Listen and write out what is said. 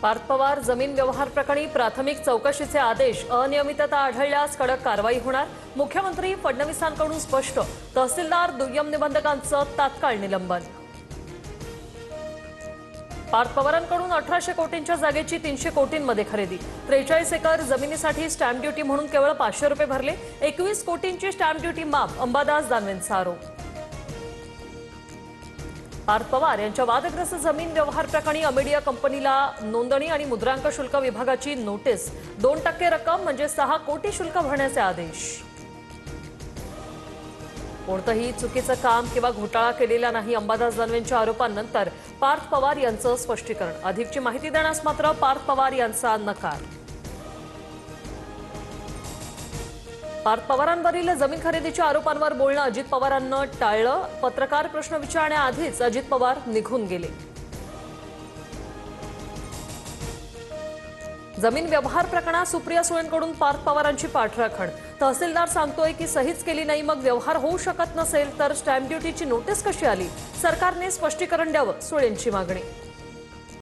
पार्थ पवार जमीन व्यवहार प्रकरणी प्राथमिक चौकशीचे आदेश, अनियमितता आढळल्यास कडक कारवाई होणार। मुख्यमंत्री फडणवीसांकडून स्पष्ट, तहसीलदार दुय्यम निबंधकांचं तात्काळ निलंबन। पार्थ पवारांकडून 1800 कोटींच्या जागेची 300 कोटींमध्ये खरेदी, 43 एकर जमिनीसाठी स्टॅम्प ड्युटी म्हणून केवळ 500 रुपये भरले, 21 कोटींची स्टॅम्प ड्युटी माफ, अंबादास दानवेंचा आरोप। पार्थ पवार यांच्या वादग्रस्त जमीन व्यवहार प्रकरणी अमेडिया कंपनीला नोंदणी आणि मुद्रांक शुल्क विभागाची नोटीस, 2% रक्कम म्हणजे 6 कोटी शुल्क भरण्याचे आदेश। कोणतंही चुकीचं काम किंवा घोटाळा केलेला नाही, अंबादास दानवेंच्या आरोपांनंतर पार्थ पवार यांचं स्पष्टीकरण। अधिकची माहिती देण्यास मात्र पार्थ पवार यांचा नकार। पार्थ पवारांवरील जमीन खरेदीच्या आरोपांवर बोलणं अजित पवारांना टाळलं, पत्रकार प्रश्न विचारण्याआधीच अजित पवार निघून गेले। जमीन व्यवहार प्रकरणात सुप्रिया सुळेंकडून पार्थ पवारांची पाठराखण, तहसीलदार सांगतोय की सहीच केली नाही, मग व्यवहार होऊ शकत नसेल तर स्टॅम्प ड्युटीची नोटीस कशी आली? सरकारने स्पष्टीकरण द्यावं, सुळेंची मागणी।